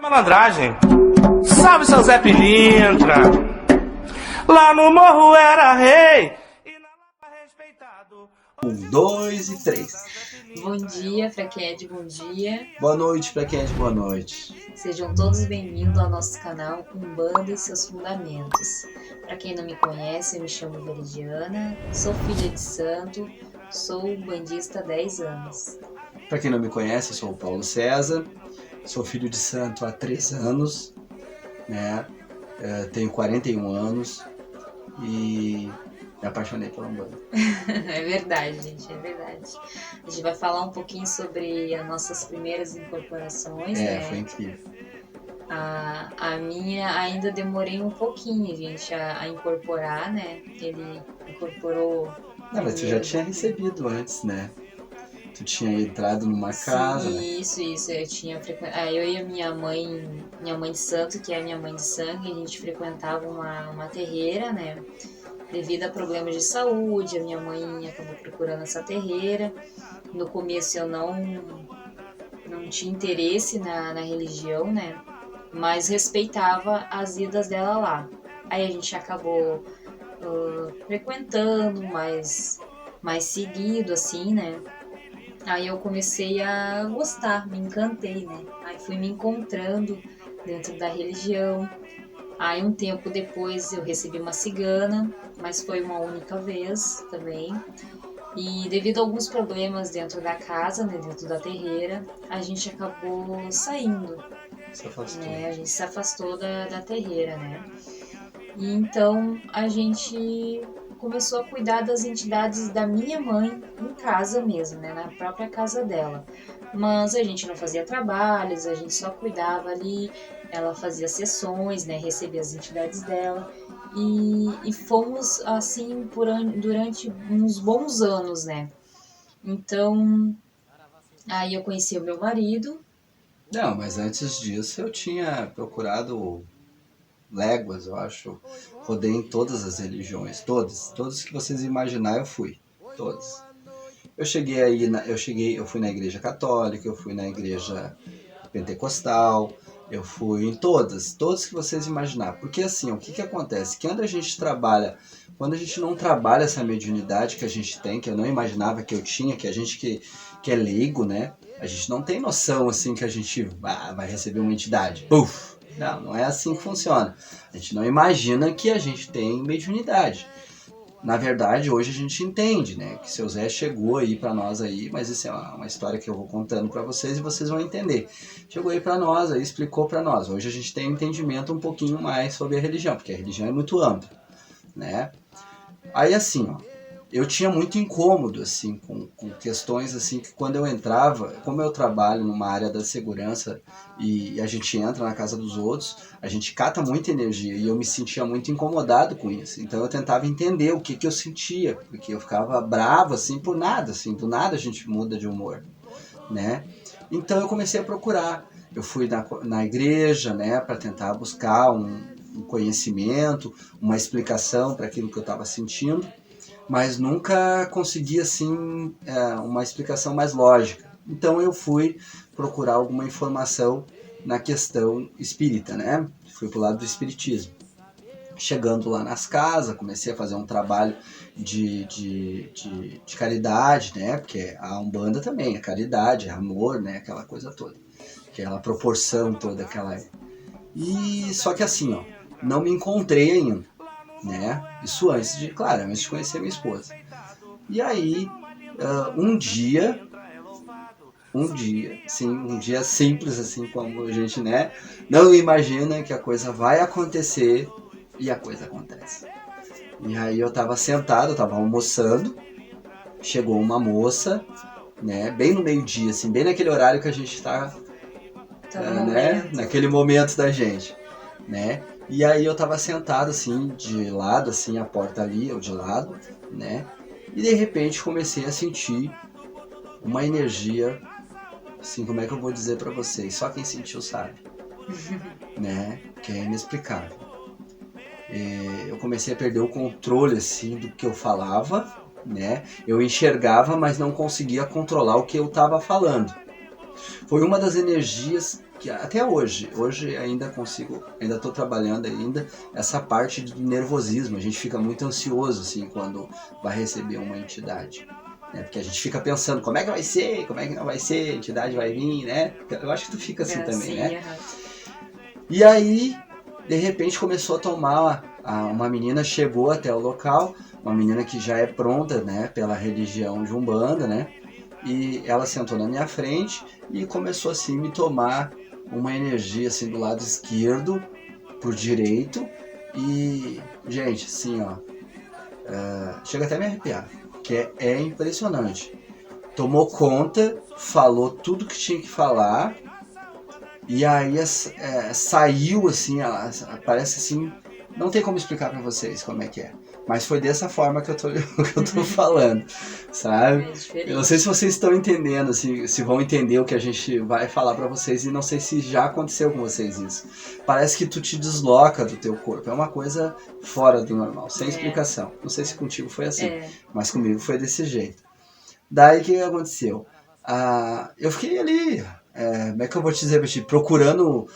Malandragem, salve seu Zé Pilintra. Lá no morro era rei e na Lapa respeitado. 1, 2 e 3. Bom dia pra quem é de bom dia. Boa noite pra quem é de boa noite. Sejam todos bem-vindos ao nosso canal Umbanda e seus Fundamentos. Pra quem não me conhece, eu me chamo Veridiana, sou filha de santo, sou umbandista há 10 anos. Pra quem não me conhece, eu sou o Paulo César, sou filho de santo há 3 anos, né? Tenho 41 anos e me apaixonei pela Umbanda. É verdade, gente, é verdade. A gente vai falar um pouquinho sobre as nossas primeiras incorporações, né? Foi incrível. A minha ainda demorei um pouquinho, gente, a incorporar, né? Ele incorporou... Não, mas tu já tinha recebido antes, né? Tu tinha entrado numa casa, né? Isso, eu tinha eu e a minha mãe de santo, que é a minha mãe de sangue, a gente frequentava uma terreira, né? Devido a problemas de saúde, a minha mãe acabou procurando essa terreira. No começo eu não tinha interesse na religião, né? Mas respeitava as idas dela lá. Aí a gente acabou frequentando mais seguido, assim, né? Aí eu comecei a gostar, me encantei, né? Aí fui me encontrando dentro da religião. Aí um tempo depois eu recebi uma cigana, mas foi uma única vez também. E devido a alguns problemas dentro da casa, né, dentro da terreira, a gente acabou saindo. Se afastou. Né? A gente se afastou da terreira, né? E então a gente começou a cuidar das entidades da minha mãe em casa mesmo, né? Na própria casa dela. Mas a gente não fazia trabalhos, a gente só cuidava ali, ela fazia sessões, né? Recebia as entidades dela. E fomos assim durante uns bons anos, né? Então, aí eu conheci o meu marido. Não, mas antes disso eu tinha procurado léguas, eu acho. Rodei em todas as religiões, todas que vocês imaginar eu fui, todas. Eu cheguei aí, eu fui na igreja católica, eu fui na igreja pentecostal, eu fui em todas que vocês imaginar. Porque assim, o que acontece? Quando a gente não trabalha essa mediunidade que a gente tem, que eu não imaginava que eu tinha, que a gente que é leigo, né? A gente não tem noção assim que a gente vai receber uma entidade. Puf! Não é assim que funciona. A gente não imagina que a gente tem mediunidade. Na verdade, hoje a gente entende, né? Que seu Zé chegou aí pra nós aí, mas isso é uma história que eu vou contando pra vocês e vocês vão entender. Chegou aí pra nós, aí explicou pra nós. Hoje a gente tem um entendimento um pouquinho mais sobre a religião, porque a religião é muito ampla, né? Aí assim, ó, eu tinha muito incômodo assim com questões assim que quando eu entrava, como eu trabalho numa área da segurança e a gente entra na casa dos outros, a gente cata muita energia e eu me sentia muito incomodado com isso. Então eu tentava entender o que eu sentia, porque eu ficava bravo assim por nada, assim, do nada a gente muda de humor, né? Então eu comecei a procurar. Eu fui na igreja, né, para tentar buscar um conhecimento, uma explicação para aquilo que eu estava sentindo, mas nunca consegui assim uma explicação mais lógica. Então eu fui procurar alguma informação na questão espírita, né? Fui pro lado do espiritismo. Chegando lá nas casas, comecei a fazer um trabalho de caridade, né? Porque a Umbanda também é caridade, é amor, né? Aquela coisa toda, aquela proporção toda aquela. E só que assim, ó, não me encontrei ainda, né? Isso antes de conhecer minha esposa. E aí, um dia simples assim, como a gente, né, não imagina que a coisa vai acontecer e a coisa acontece. E aí eu tava sentado, eu tava almoçando, chegou uma moça, né, bem no meio-dia, assim, bem naquele horário que a gente tá né, naquele momento da gente, né? E aí eu tava sentado assim, de lado, assim, a porta ali, eu de lado, né? E de repente comecei a sentir uma energia, assim, como é que eu vou dizer pra vocês? Só quem sentiu sabe, né? Que é inexplicável. Eu comecei a perder o controle, assim, do que eu falava, né? Eu enxergava, mas não conseguia controlar o que eu tava falando. Foi uma das energias que até hoje ainda consigo, ainda estou trabalhando ainda essa parte do nervosismo. A gente fica muito ansioso assim quando vai receber uma entidade, né? Porque a gente fica pensando como é que vai ser, como é que não vai ser, a entidade vai vir, né? Eu acho que tu fica assim também, sim, né? E aí, de repente começou a tomar, uma menina chegou até o local, uma menina que já é pronta, né, pela religião de Umbanda, né? E ela sentou na minha frente e começou assim me tomar uma energia assim do lado esquerdo pro direito e, gente, assim, ó, chega até a me arrepiar, que é impressionante. Tomou conta, falou tudo que tinha que falar e aí saiu assim, parece assim, não tem como explicar pra vocês como é que é. Mas foi dessa forma que eu tô, que eu tô falando, sabe? Eu não sei se vocês estão entendendo, assim, se vão entender o que a gente vai falar pra vocês, e não sei se já aconteceu com vocês isso. Parece que tu te desloca do teu corpo, é uma coisa fora do normal, sem explicação. Não sei se contigo foi assim, mas comigo foi desse jeito. Daí o que aconteceu? Eu fiquei ali, como é que eu vou te dizer, procurando...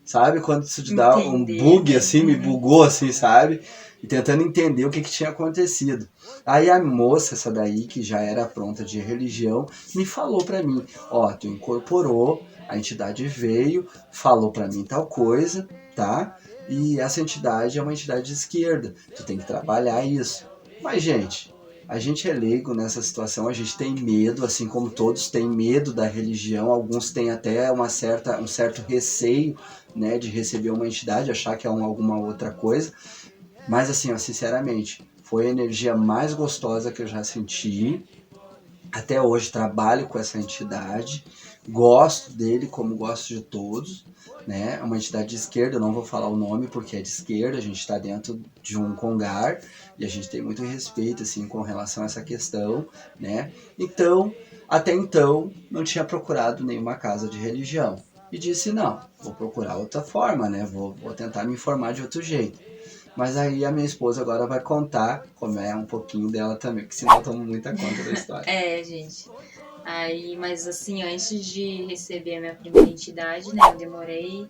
sabe, quando isso te dá um bug, assim, me bugou, assim, sabe? E tentando entender o que tinha acontecido. Aí a moça, essa daí, que já era pronta de religião, me falou pra mim, ó, tu incorporou, a entidade veio, falou pra mim tal coisa, tá? E essa entidade é uma entidade de esquerda, tu tem que trabalhar isso. Mas, gente, a gente é leigo nessa situação, a gente tem medo, assim como todos têm medo da religião, alguns têm até um certo receio, né, de receber uma entidade, achar que é alguma outra coisa. Mas assim, ó, sinceramente, foi a energia mais gostosa que eu já senti. Até hoje trabalho com essa entidade, gosto dele como gosto de todos, né? É uma entidade de esquerda, eu não vou falar o nome porque é de esquerda, a gente está dentro de um congar e a gente tem muito respeito assim com relação a essa questão, né? Então, até então, não tinha procurado nenhuma casa de religião. E disse, não, vou procurar outra forma, né? Vou tentar me informar de outro jeito. Mas aí a minha esposa agora vai contar como é um pouquinho dela também, porque senão eu tomo muita conta da história. Gente. Aí, mas assim, antes de receber a minha primeira entidade, né? Eu demorei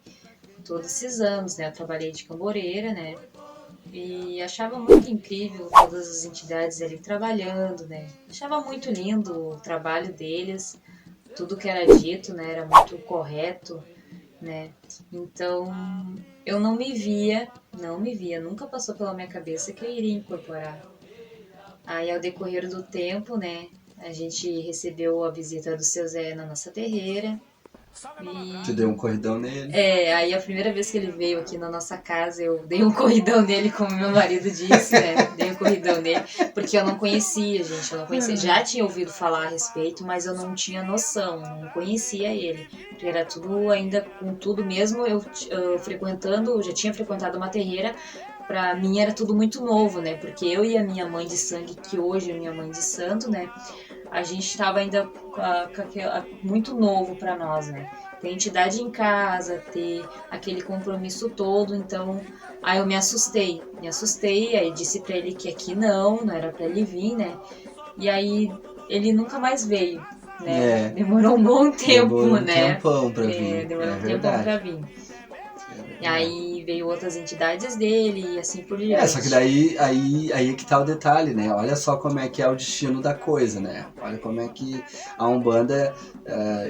todos esses anos, né? Eu trabalhei de camboreira, né? E achava muito incrível todas as entidades ali trabalhando, né? Achava muito lindo o trabalho deles, tudo que era dito, né? Era muito correto, né? Então, eu não me via, nunca passou pela minha cabeça que eu iria incorporar. Aí, ao decorrer do tempo, né? A gente recebeu a visita do seu Zé na nossa terreira. Tu deu um corridão nele? Aí a primeira vez que ele veio aqui na nossa casa, eu dei um corridão nele, como meu marido disse, né? Dei um corridão nele, porque eu não conhecia, gente, eu não conhecia. Já tinha ouvido falar a respeito, mas eu não tinha noção, não conhecia ele. Porque era tudo, ainda com tudo mesmo, eu já tinha frequentado uma terreira, pra mim era tudo muito novo, né? Porque eu e a minha mãe de sangue, que hoje é minha mãe de santo, né? A gente estava ainda muito novo para nós, né? Ter entidade em casa, ter aquele compromisso todo, então aí eu me assustei, aí disse para ele que aqui não era para ele vir, né? E aí ele nunca mais veio, né? Demorou um bom tempo, demorou um né? tempão pra vir. Demorou um tempão pra vir. E aí veio outras entidades dele e assim por diante. Só que daí aí que tá o detalhe, né? Olha só como é que é o destino da coisa, né? Olha como é que a Umbanda,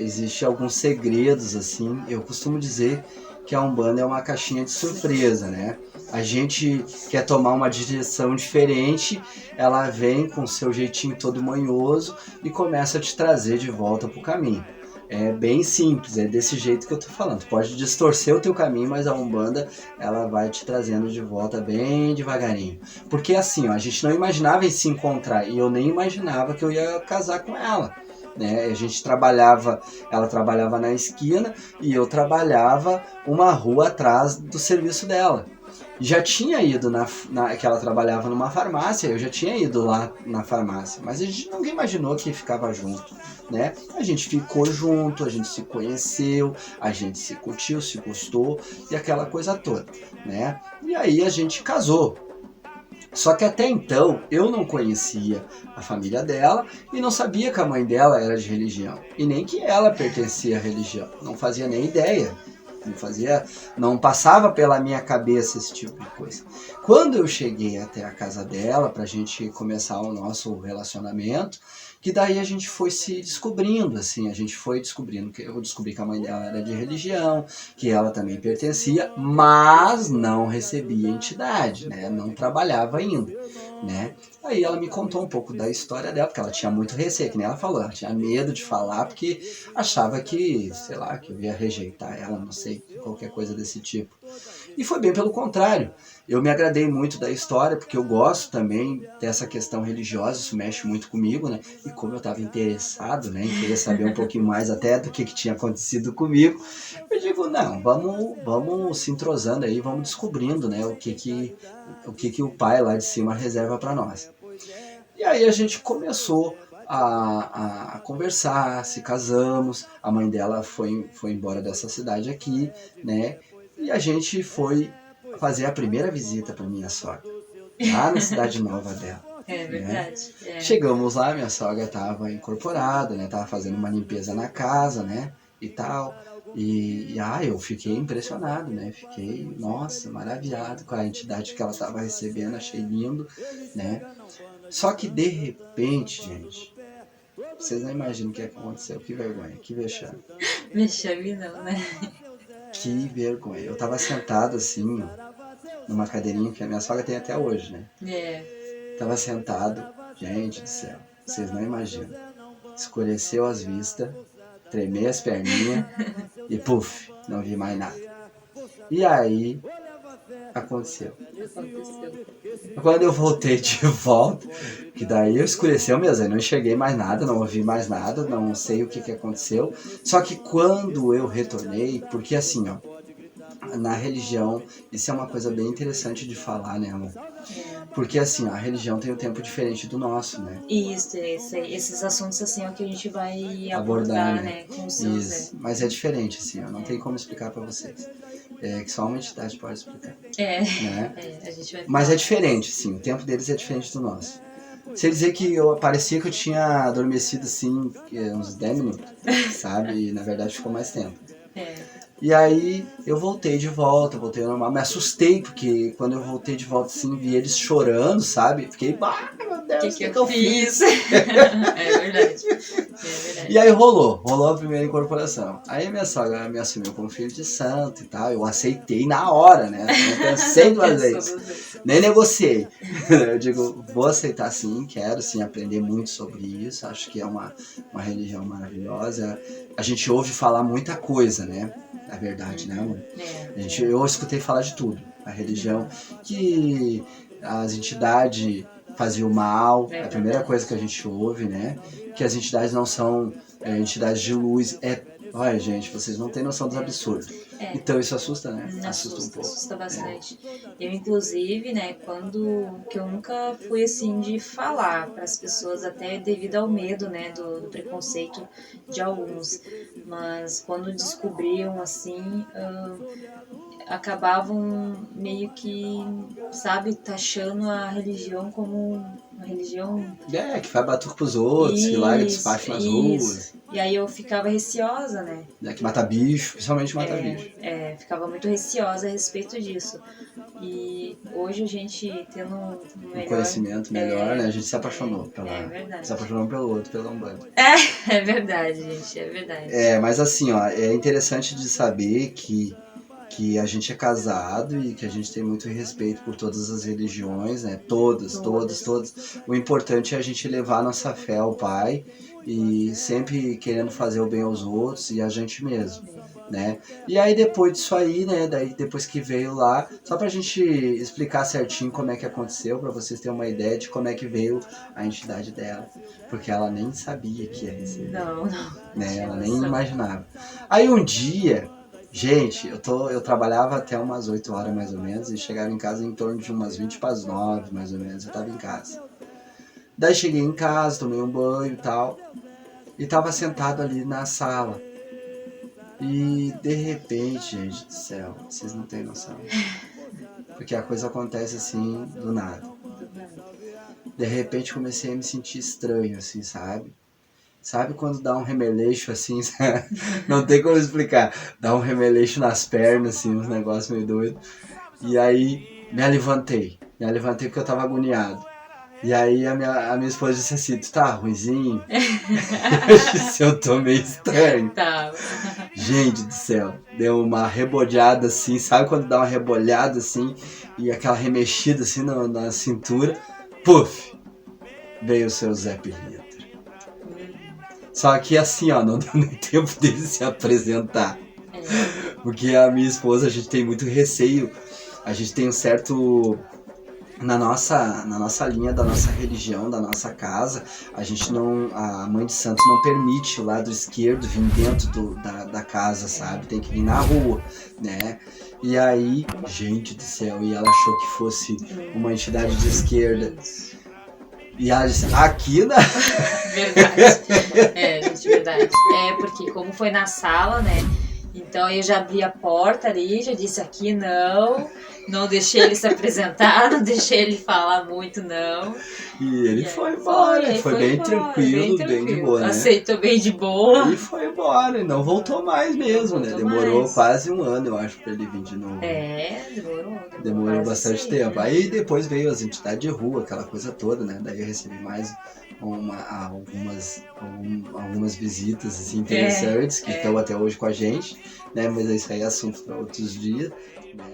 existe alguns segredos, assim. Eu costumo dizer que a Umbanda é uma caixinha de surpresa, né? A gente quer tomar uma direção diferente, ela vem com seu jeitinho todo manhoso e começa a te trazer de volta pro caminho. É bem simples, é desse jeito que eu tô falando. Tu pode distorcer o teu caminho, mas a Umbanda, ela vai te trazendo de volta bem devagarinho. Porque assim, ó, a gente não imaginava em se encontrar, e eu nem imaginava que eu ia casar com ela, né? A gente trabalhava, ela trabalhava na esquina e eu trabalhava uma rua atrás do serviço dela. Já tinha ido que ela trabalhava numa farmácia, eu já tinha ido lá na farmácia, mas a gente nunca imaginou que ficava junto, né? A gente ficou junto, a gente se conheceu, a gente se curtiu, se gostou e aquela coisa toda, né? E aí a gente casou. Só que até então eu não conhecia a família dela e não sabia que a mãe dela era de religião. E nem que ela pertencia à religião. Não fazia nem ideia. Não passava pela minha cabeça esse tipo de coisa. Quando eu cheguei até a casa dela pra gente começar o nosso relacionamento, que daí a gente foi se descobrindo, assim, a gente foi descobrindo que eu descobri que a mãe dela era de religião, que ela também pertencia, mas não recebia entidade, né? Não trabalhava ainda, né? Aí ela me contou um pouco da história dela, porque ela tinha muito receio, que nem ela falou, ela tinha medo de falar, porque achava que, sei lá, que eu ia rejeitar ela, não sei, qualquer coisa desse tipo. E foi bem pelo contrário. Eu me agradei muito da história, porque eu gosto também dessa questão religiosa, isso mexe muito comigo, né? E como eu estava interessado, né, em querer saber um pouquinho mais até do que tinha acontecido comigo, eu digo, não, vamos se entrosando aí, vamos descobrindo, né, o que o pai lá de cima reserva para nós. E aí a gente começou a conversar, se casamos, a mãe dela foi embora dessa cidade aqui, né? E a gente foi fazer a primeira visita para minha sogra, lá na cidade nova dela. É verdade. Né? Chegamos lá, minha sogra estava incorporada, né? Tava fazendo uma limpeza na casa, né? E tal. E eu fiquei impressionado, né? Fiquei, nossa, maravilhado com a entidade que ela estava recebendo, achei lindo, né? Só que de repente, gente, vocês não imaginam o que aconteceu. Que vergonha, que vexame. Vexame não, né? Que vergonha. Eu tava sentado assim, numa cadeirinha que a minha sogra tem até hoje, né? Tava sentado, gente do céu, vocês não imaginam. Escureceu as vistas, tremei as perninhas e puf, não vi mais nada. E aí, aconteceu. Quando eu voltei de volta, que daí eu escureceu mesmo, eu não enxerguei mais nada, não ouvi mais nada, não sei o que aconteceu. Só que quando eu retornei, porque assim, ó, na religião, isso é uma coisa bem interessante de falar, né, amor? Porque assim, a religião tem um tempo diferente do nosso, né? Isso, esses assuntos assim é o que a gente vai abordar, né? Com os seus, isso, mas é diferente, assim, ó, não tem como explicar pra vocês. É que só uma entidade pode explicar. Né? A gente vai mas é diferente, assim, o tempo deles é diferente do nosso. Se eu dizer que parecia que eu tinha adormecido assim, uns 10 minutos, sabe? E na verdade ficou mais tempo. E aí eu voltei ao normal. Me assustei, porque quando eu voltei de volta assim, vi eles chorando, sabe? Fiquei, meu Deus, o que eu fiz? É verdade. E aí rolou a primeira incorporação. Aí minha sogra me assumiu como filho de santo e tal. Eu aceitei na hora, né? Não pensei duas vezes. Nem negociei. Eu digo, vou aceitar sim, quero sim aprender muito sobre isso. Acho que é uma religião maravilhosa. A gente ouve falar muita coisa, né? Na verdade, né, amor? Eu escutei falar de tudo. A religião, que as entidades faziam mal, é a primeira coisa que a gente ouve, né? Que as entidades não são entidades de luz. Olha, gente, vocês não têm noção dos absurdos. Então isso assusta, né? Assusta um pouco. Assusta bastante. Eu, inclusive, né, que eu nunca fui assim de falar para as pessoas, até devido ao medo, né, do preconceito de alguns. Mas quando descobriam, assim, acabavam meio que, sabe, taxando a religião como uma religião... que faz batuque pros outros, que larga despacho nas ruas. E aí eu ficava receosa, né? Que mata bicho, principalmente mata bicho. Ficava muito receosa a respeito disso. E hoje a gente tendo um conhecimento melhor, né? A gente se apaixonou verdade. Se apaixonou pelo outro, pela Umbanda. É verdade, gente, é verdade. Mas assim, ó, é interessante de saber que a gente é casado e que a gente tem muito respeito por todas as religiões, né? Todas. O importante é a gente levar a nossa fé ao Pai e sempre querendo fazer o bem aos outros e a gente mesmo, né? E aí depois disso aí, né? Daí depois que veio lá, só pra gente explicar certinho como é que aconteceu, pra vocês terem uma ideia de como é que veio a entidade dela, porque ela nem sabia que ia receber. Não. Né? Ela nem imaginava. Aí um dia, gente, eu trabalhava até umas 8 horas mais ou menos e chegava em casa em torno de umas 20 para as 9 mais ou menos, eu tava em casa. Daí cheguei em casa, tomei um banho e tal, e tava sentado ali na sala. E de repente, gente do céu, vocês não têm noção. Porque a coisa acontece assim, do nada. De repente comecei a me sentir estranho, assim, sabe? Sabe quando dá um remeleixo assim, sabe? Não tem como explicar. Dá um remeleixo nas pernas, assim, uns negócios meio doidos. E aí me levantei porque eu tava agoniado. E aí a minha esposa disse assim, tu tá ruinzinho? Eu disse, eu tô meio estranho. Tá. Gente do céu, deu uma rebodeada assim, sabe quando dá uma rebolhada assim, e aquela remexida assim na cintura, puf, veio o seu Zé Pilintra. Só que assim, ó, não deu nem tempo dele se apresentar. Porque a minha esposa, a gente tem muito receio, a gente tem um certo... Na nossa linha da nossa religião, da nossa casa, a gente não, a mãe de santo não permite o lado esquerdo vir dentro da casa, sabe? Tem que vir na rua, né? E aí, gente do céu, e ela achou que fosse uma entidade de esquerda. E ela disse, aqui na... Verdade. Gente, verdade. Porque como foi na sala, né? Então eu já abri a porta ali, já disse aqui não deixei ele se apresentar, não deixei ele falar muito, não. E ele foi embora, foi bem tranquilo, bem de boa, né? Aceitou bem de boa. E foi embora, e não voltou mais mesmo, né? Demorou quase um ano, eu acho, pra ele vir de novo. Demorou bastante tempo. Aí depois veio as entidades de rua, aquela coisa toda, né? Daí eu recebi mais algumas visitas assim, interessantes que estão até hoje com a gente, né? Mas isso aí é assunto para outros dias, né?